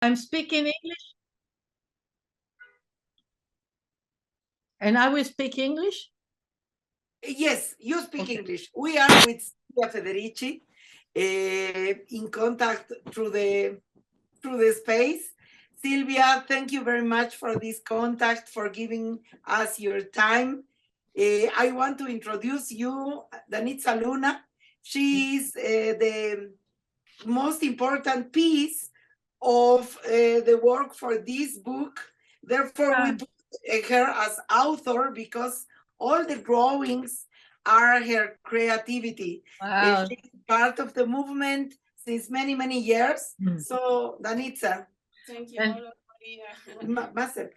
I'm speaking English. And I will speak English? Yes, you speak Okay. English. We are with Silvia Federici in contact through the space. Silvia, thank you very much for this contact, for giving us your time. I want to introduce you, Danitza Luna. She is the most important piece of the work for this book. Therefore, we put her as author because all the drawings are her creativity. Wow. She's part of the movement since many, many years. So, Danitza. Thank you, Maria. Master.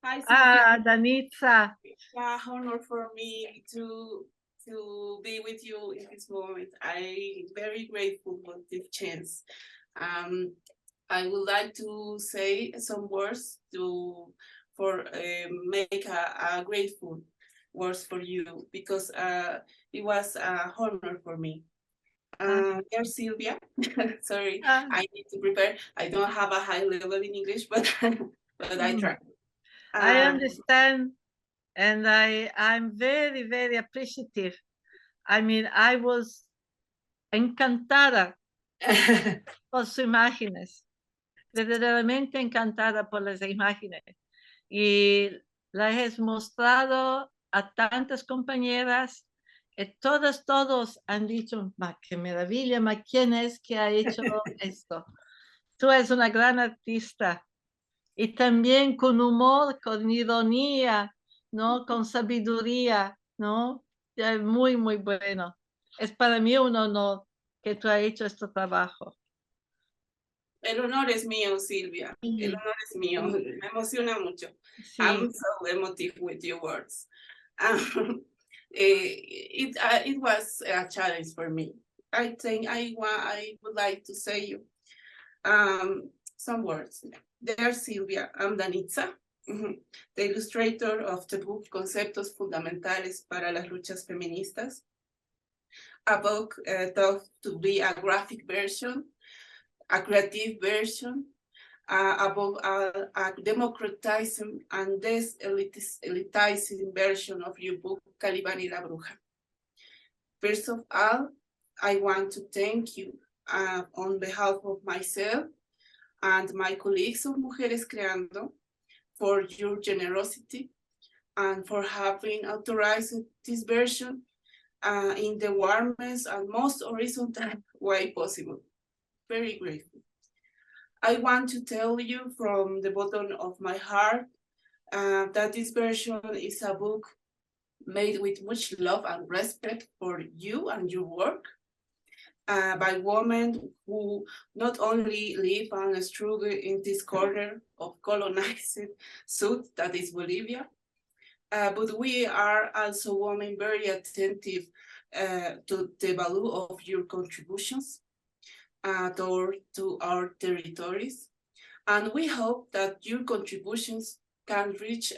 Hi, Silvia. Danitza. It's an honor for me to be with you in this moment. I'm very grateful for this chance. I would like to say some words for make a grateful words for you because it was a honor for me. Dear Silvia, sorry, I need to prepare. I don't have a high level in English, but I try. I understand, and I'm very, very appreciative. I mean, I was encantada por sus imágenes, verdaderamente encantada por las imágenes. Y las he mostrado a tantas compañeras, todos han dicho, qué maravilla, ¿quién es que ha hecho esto? Tú eres una gran artista. Y también con humor, con ironía, ¿no? Con sabiduría, ¿no? Muy, muy bueno. Es para mí un honor que tú has hecho este trabajo. El honor es mío, Silvia. Sí. El honor es mío. Sí. Me emociona mucho. Sí. I'm so emotive with your words. It was a challenge for me. I think I would like to say you some words. There, Silvia, I'm Danitza, the illustrator of the book Conceptos fundamentales para las luchas feministas. A book thought to be a graphic version, a creative version, about a democratizing and elitizing version of your book, Caliban y La Bruja. First of all, I want to thank you on behalf of myself and my colleagues of Mujeres Creando for your generosity and for having authorized this version in the warmest and most horizontal way possible. Very grateful. I want to tell you from the bottom of my heart that this version is a book made with much love and respect for you and your work. By women who not only live and struggle in this corner of colonized South, that is Bolivia, but we are also women very attentive to the value of your contributions to our territories. And we hope that your contributions can reach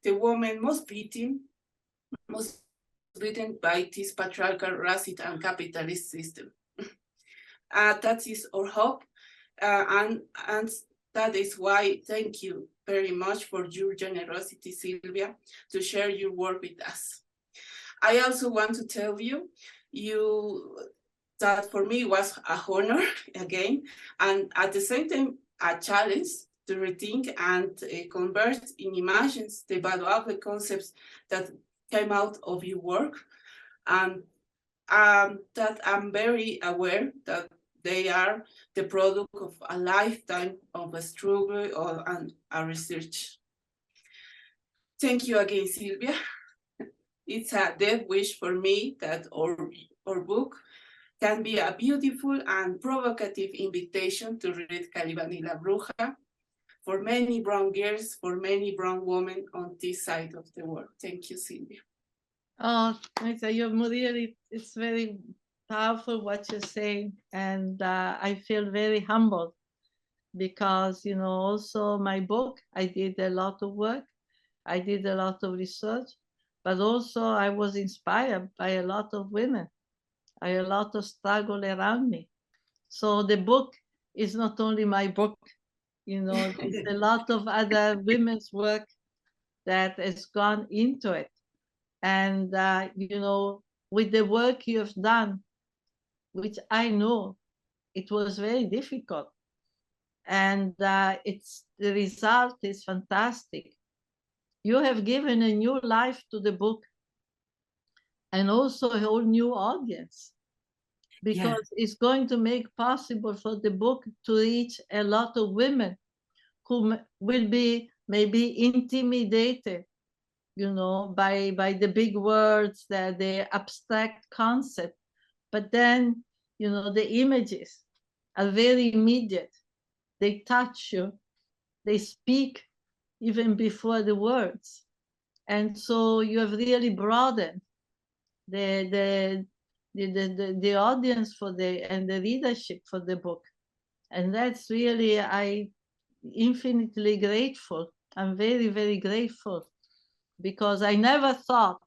the women most beaten by this patriarchal, racist, and capitalist system. That is our hope, and that is why thank you very much for your generosity, Silvia, to share your work with us. I also want to tell you that for me was a honor again, and at the same time a challenge to rethink and convert in images the valuable concepts that came out of your work, and that I'm very aware that they are the product of a lifetime of a struggle and a research. Thank you again, Silvia. It's a deep wish for me that our book can be a beautiful and provocative invitation to read Caliban y La Bruja for many brown girls, for many brown women on this side of the world. Thank you, Silvia. Oh, it's very powerful what you're saying, and I feel very humbled because, you know, also my book, I did a lot of work, I did a lot of research, but also I was inspired by a lot of women, by a lot of struggle around me. So the book is not only my book, You know, there's a lot of other women's work that has gone into it. And, you know, with the work you have done, which I know it was very difficult, and the result is fantastic. You have given a new life to the book, and also a whole new audience, because it's going to make possible for the book to reach a lot of women who will be maybe intimidated, you know, by the big words, the abstract concept. But then, you know, the images are very immediate. They touch you. They speak even before the words. And so you have really broadened the audience for and the readership for the book. And that's really, I infinitely grateful. I'm very, very grateful, because I never thought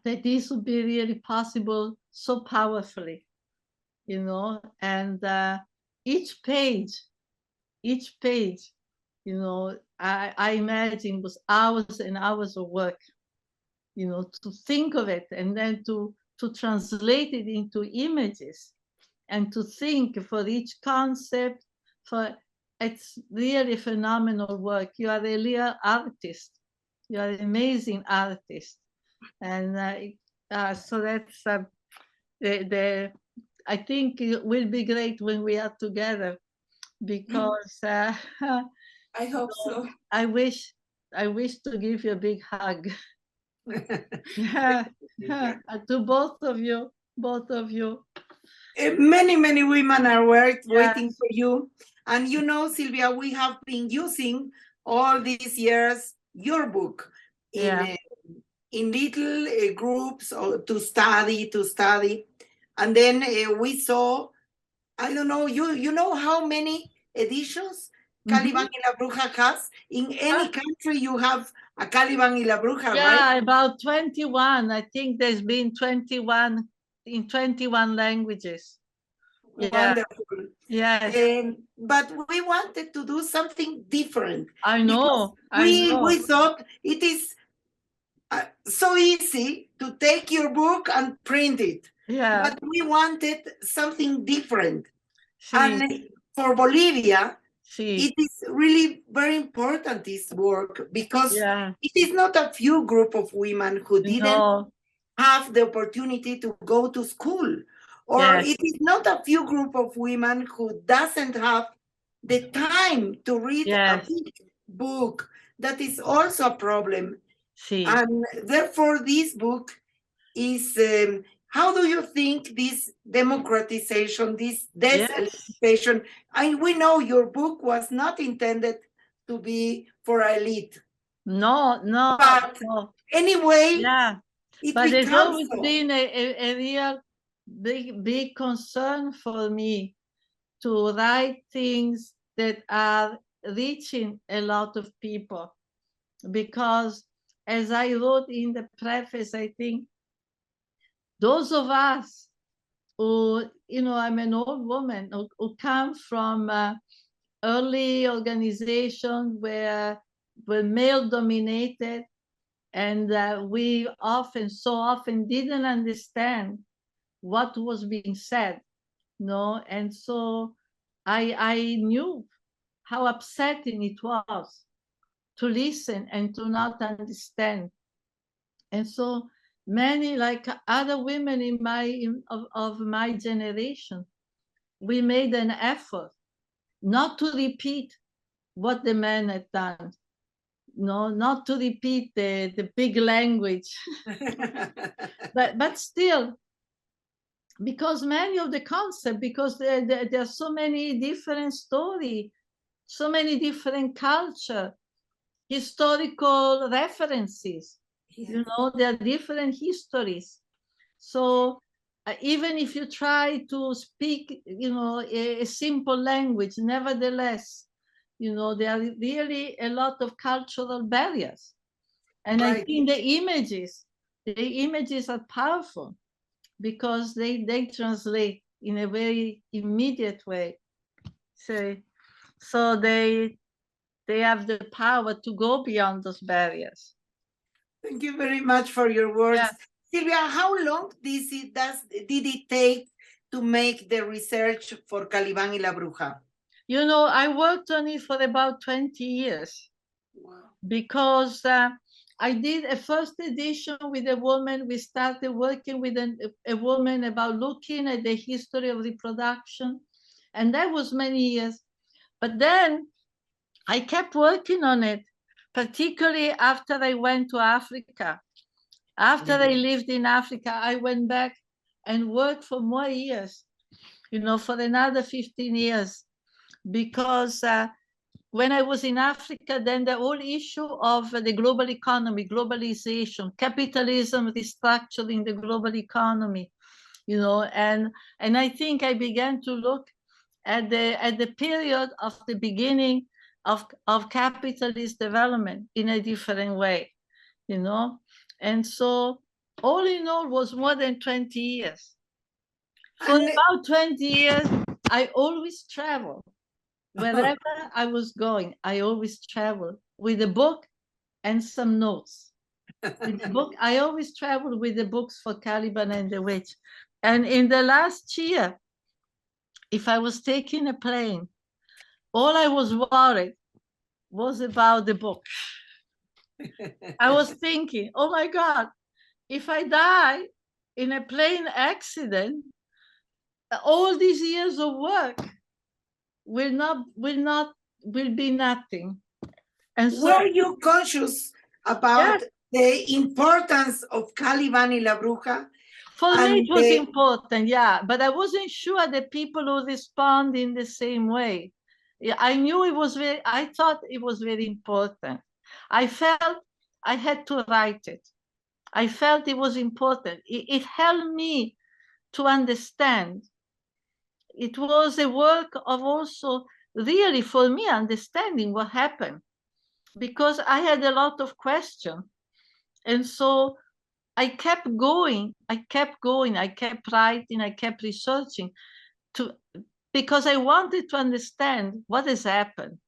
that this would be really possible so powerfully, you know. And each page, you know, I imagine was hours and hours of work, you know, to think of it, and then to translate it into images, and to think for each concept. It's really phenomenal work. You are a real artist. You are an amazing artist. And so that's I think it will be great when we are together, because I hope so. I wish to give you a big hug. To both of you. Many women are waiting for you. And you know, Silvia, we have been using all these years your book in little groups to study. And then we saw, I don't know, you know how many editions Caliban y La Bruja has? In any country you have a Caliban y La Bruja, right? Yeah, about 21. I think there's been 21 in 21 languages. Wonderful. Yes. But we wanted to do something different. I know. We thought it is so easy to take your book and print it. Yeah. But we wanted something different. And for Bolivia, it is really very important, this work, because it is not a few group of women who didn't have the opportunity to go to school. Or it is not a few group of women who doesn't have the time to read a big book. That is also a problem. And therefore, this book is, how do you think this democratization, this deselitization, and we know your book was not intended to be for elite. No. But anyway, but there's always been a real big concern for me to write things that are reaching a lot of people, because as I wrote in the preface, I think those of us who, you know, I'm an old woman who come from early organizations where were male dominated, and we so often didn't understand what was being said, no? And so I knew how upsetting it was to listen and to not understand. And so many, like other women of my generation, we made an effort not to repeat what the men had done, no, not to repeat the big language, but still, because many of the concepts, because there are so many different stories, so many different culture, historical references, you know, there are different histories. So even if you try to speak, you know, a simple language, nevertheless, you know, there are really a lot of cultural barriers. And I think the images are powerful, because they translate in a very immediate way. So So they have the power to go beyond those barriers. Thank you very much for your words. Yeah. Silvia, how long did it take to make the research for Calibán y La Bruja? You know, I worked on it for about 20 years. Wow. Because I did a first edition with a woman. We started working with a woman about looking at the history of reproduction. And that was many years. But then I kept working on it, particularly after I went to Africa. After I lived in Africa, I went back and worked for more years, you know, for another 15 years. Because when I was in Africa, then the whole issue of the global economy, globalization, capitalism restructuring the global economy, you know, and I think I began to look at the period of the beginning of capitalist development in a different way, you know. And so all in all was more than 20 years. For about 20 years, I always traveled. Wherever I was going, I always traveled with a book and some notes. With the book, I always traveled with the books for Caliban and the Witch. And in the last year, if I was taking a plane, all I was worried was about the book. I was thinking, oh my God, if I die in a plane accident, all these years of work will be nothing. And so, were you conscious about the importance of Caliban y La Bruja? For me, it was important, yeah, but I wasn't sure that people would respond in the same way. Yeah, I knew it was I thought it was very important. I felt I had to write it. I felt it was important. It helped me to understand. It was a work of also really for me understanding what happened, because I had a lot of questions. And so I kept going, I kept writing, I kept researching because I wanted to understand what has happened,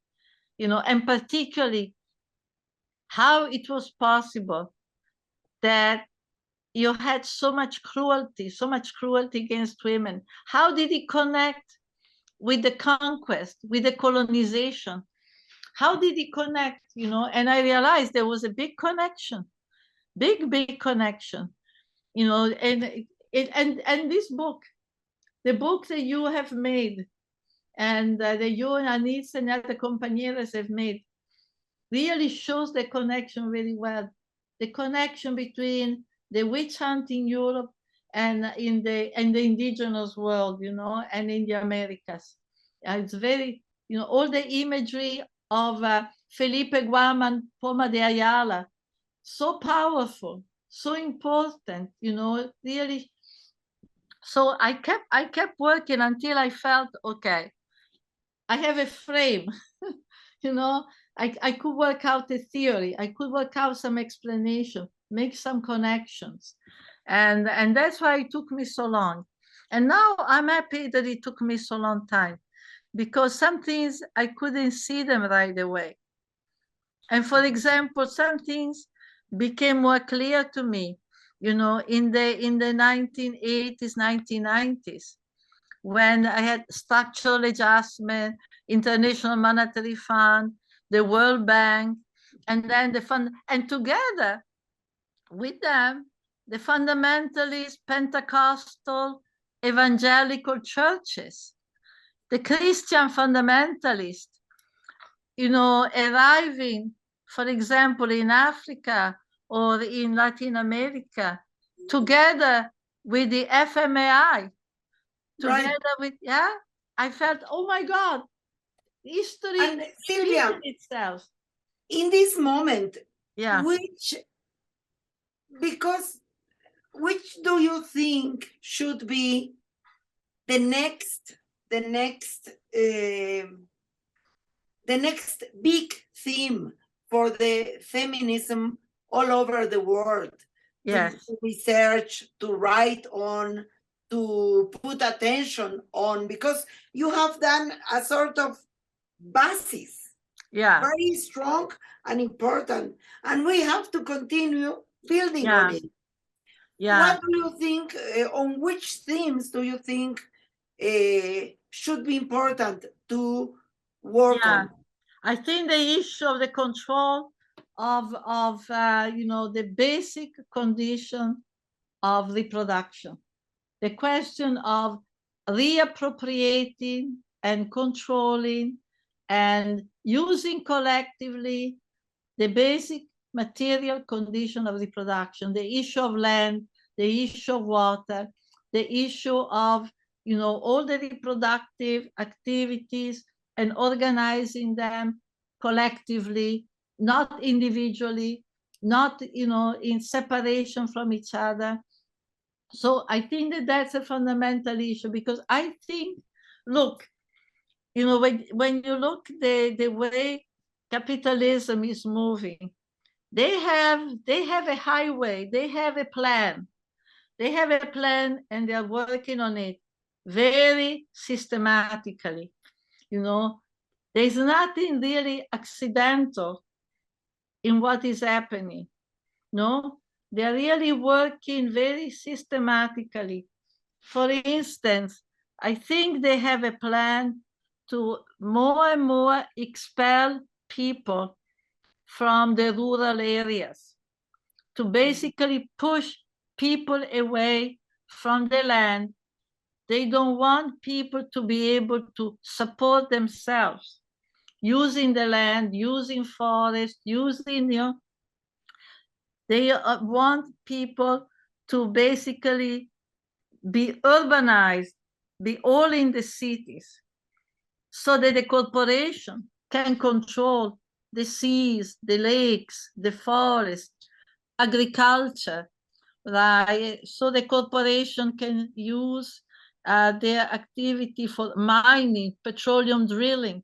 you know, and particularly how it was possible that you had so much cruelty against women. How did it connect with the conquest, with the colonization? How did it connect, you know? And I realized there was a big connection, big connection, you know, and this book, the book that you have made and that you and Danitza and other compañeras have made really shows the connection really well. The connection between the witch hunt in Europe and in the indigenous world, you know, and in the Americas. It's very, you know, all the imagery of Felipe Guaman, Poma de Ayala, so powerful, so important, you know, really. So I kept working until I felt, okay, I have a frame, you know, I could work out a theory, I could work out some explanation, make some connections. And that's why it took me so long. And now I'm happy that it took me so long time, because some things I couldn't see them right away. And for example, some things became more clear to me, you know, in the 1980s, 1990s, when I had structural adjustment, International Monetary Fund, the World Bank, and then the fund, and together with them, the fundamentalist Pentecostal evangelical churches, the Christian fundamentalists, you know, arriving, for example, in Africa or in Latin America, together with the FMAI, together with, I felt, oh my God, history and Silvia, itself. In this moment, Yeah. which do you think should be the next big theme for the feminism all over the world? Yes. To research, to write on, to put attention on, because you have done a sort of basis. Yeah. Very strong and important. And we have to continue building Yeah. on it. Yeah. What do you think, on which themes do you think should be important to work on? I think the issue of the control of the basic condition of reproduction, the question of reappropriating and controlling and using collectively the basic material condition of reproduction, the issue of land, the issue of water, the issue of all the reproductive activities and organizing them collectively, not individually, not in separation from each other. So I think that that's a fundamental issue, because I think, look, when you look the way capitalism is moving, they have a highway, they have a plan. They have a plan and they are working on it very systematically. There's nothing really accidental in what is happening. No, they're really working very systematically. For instance, I think they have a plan to more and more expel people from the rural areas, to basically push people away from the land. They don't want people to be able to support themselves using the land, using forest, using, they want people to basically be urbanized, be all in the cities, so that the corporation can control the seas, the lakes, the forest, agriculture, right? So the corporation can use their activity for mining, petroleum drilling.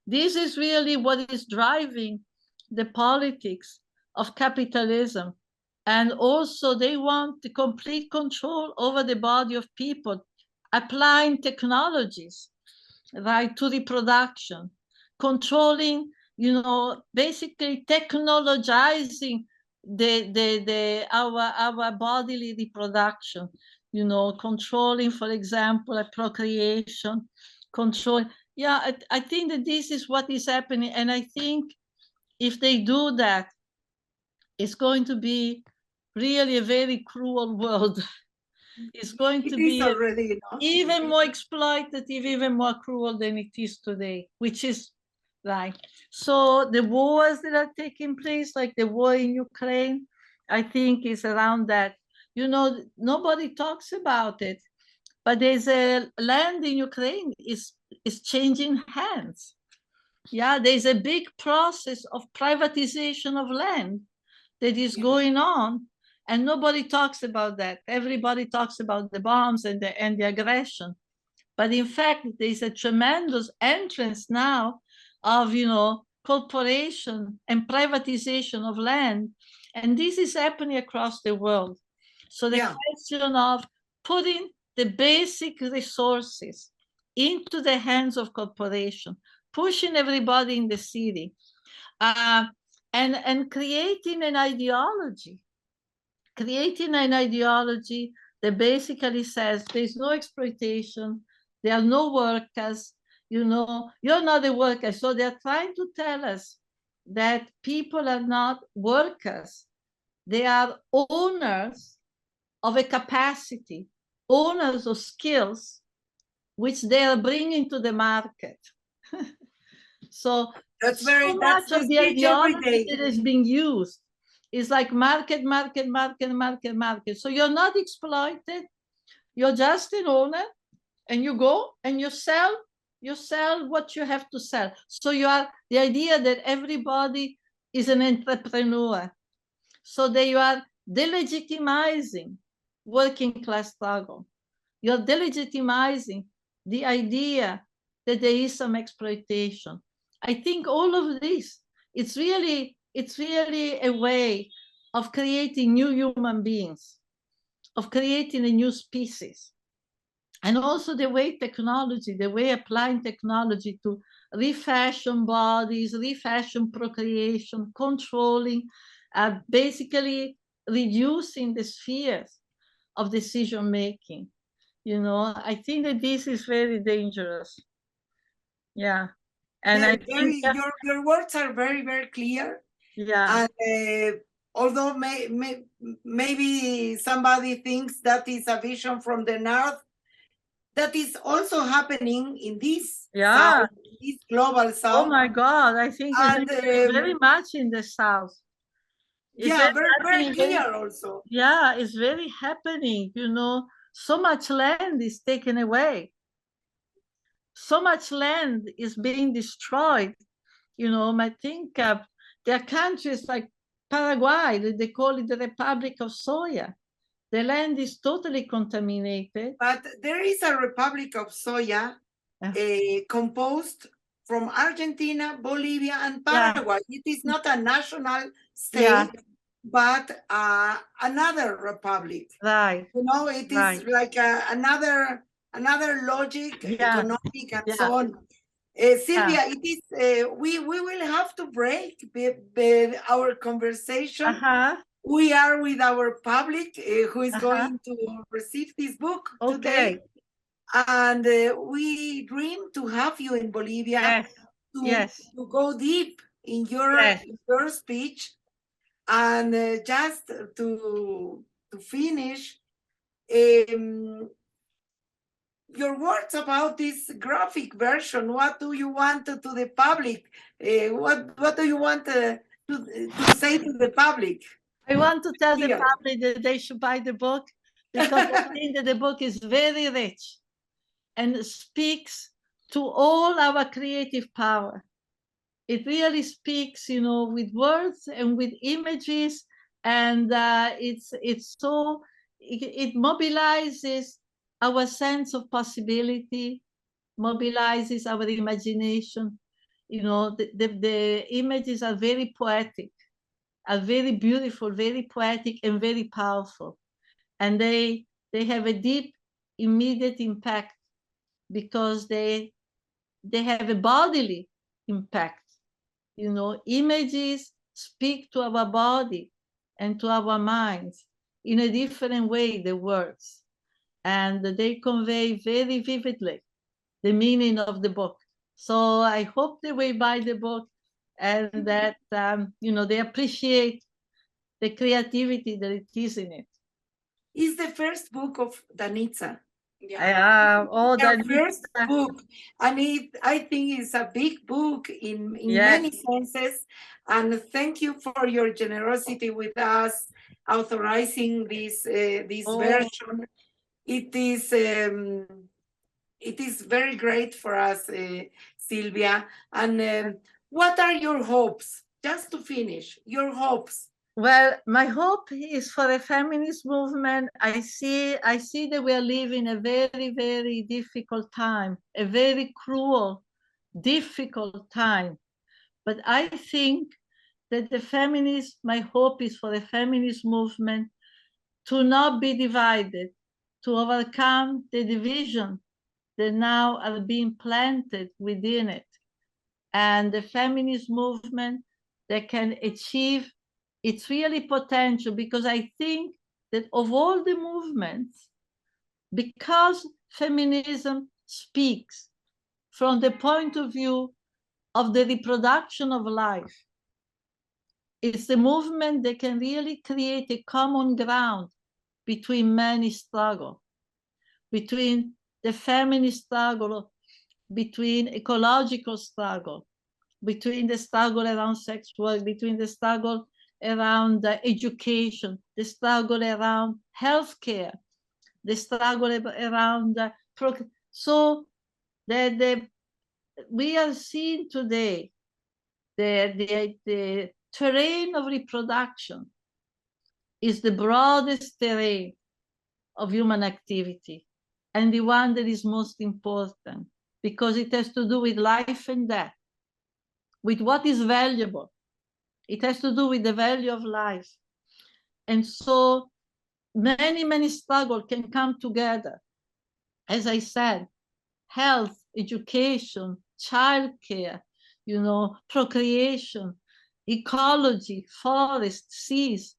This is really what is driving the politics of capitalism. And also they want the complete control over the body of people, applying technologies, right, to reproduction, controlling, basically technologizing our bodily reproduction, controlling, for example, a procreation, control. Yeah, I think that this is what is happening. And I think if they do that, it's going to be really a very cruel world. It's going to be already, even more exploitative, even more cruel than it is today, which is right. So the wars that are taking place, like the war in Ukraine, I think is around that. Nobody talks about it, but there's a land in Ukraine is changing hands. Yeah, there's a big process of privatization of land that is going on, and nobody talks about that. Everybody talks about the bombs and the aggression. But in fact, there's a tremendous entrance now of, corporation and privatization of land. And this is happening across the world. So the question of putting the basic resources into the hands of corporation, pushing everybody in the city, and creating an ideology that basically says there's no exploitation, there are no workers, you're not a worker. So they're trying to tell us that people are not workers. They are owners of a capacity, owners of skills, which they are bringing to the market. So that's much of the ideology that is being used is like market. So you're not exploited. You're just an owner, and you go and you sell what you have to sell. So you are the idea that everybody is an entrepreneur. So they are delegitimizing working class struggle. You're delegitimizing the idea that there is some exploitation. I think all of this, it's really a way of creating new human beings, of creating a new species. And also the way technology, the way applying technology to refashion bodies, refashion procreation, controlling, basically reducing the spheres of decision making. You know, I think that this is very dangerous. Yeah. And I think your words are very, very clear. Yeah. And although maybe somebody thinks that is a vision from the north, that is also happening in this south, this global south. Oh my God, I think it's very much in the south. It's very clear also. Yeah, it's very happening, you know. So much land is taken away. So much land is being destroyed. You know, I think there are countries like Paraguay, they call it the Republic of Soya. The land is totally contaminated. But there is a Republic of Soya composed from Argentina, Bolivia, and Paraguay. It is not a national state, but another republic. Right. You know, it is like another logic, economic, and so on. Silvia, it is we will have to break our conversation. We are with our public who is going to receive this book today. And we dream to have you in Bolivia to go deep in your speech. And just to finish, your words about this graphic version. What do you want to the public? What do you want to say to the public? I want to tell the public that they should buy the book, because I think that the book is very rich and speaks to all our creative power. It really speaks, you know, with words and with images, and it mobilizes our sense of possibility, mobilizes our imagination. You know, the images are very poetic, are very beautiful, very poetic, and very powerful. And they have a deep, immediate impact because they have a bodily impact. You know, images speak to our body and to our minds in a different way than words. And they convey very vividly the meaning of the book. So I hope they will buy the book and that, you know, they appreciate the creativity that it is in it. It's the first book of Danitza. The first book, and I think it's a big book in many senses. And thank you for your generosity with us, authorizing this version. It is very great for us, Silvia. And what are your hopes? Just to finish, your hopes. Well, my hope is for a feminist movement. I see that we are living a very, very difficult time, a very cruel, difficult time. But I think that my hope is for the feminist movement to not be divided, to overcome the division that now are being planted within it. And the feminist movement that can achieve its really potential, because I think that of all the movements, because feminism speaks from the point of view of the reproduction of life, it's the movement that can really create a common ground between many struggles, between the feminist struggle, between ecological struggle, between the struggle around sex work, between the struggle around education, the struggle around healthcare, the struggle around so we are seeing today the terrain of reproduction is the broadest terrain of human activity, and the one that is most important, because it has to do with life and death, with what is valuable. It has to do with the value of life. And so many, many struggles can come together as I said, health, education, childcare, procreation, ecology, forests, seas.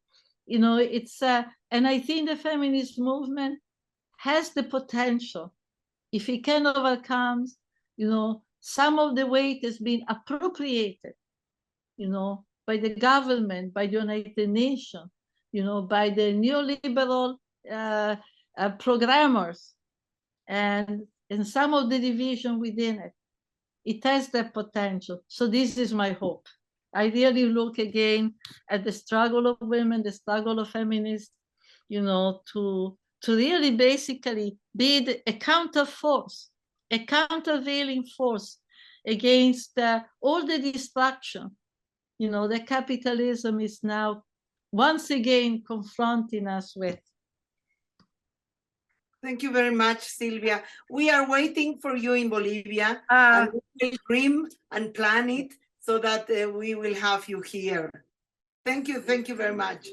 It's and I think the feminist movement has the potential, if it can overcome, some of the weight has been appropriated, by the government, by the United Nations, by the neoliberal programmers, and some of the division within it. It has that potential. So this is my hope. I really look again at the struggle of women, the struggle of feminists, to really basically be a counter force, a countervailing force against all the destruction, that capitalism is now once again confronting us with. Thank you very much, Silvia. We are waiting for you in Bolivia, and we will dream and plan it so that we will have you here. Thank you very much.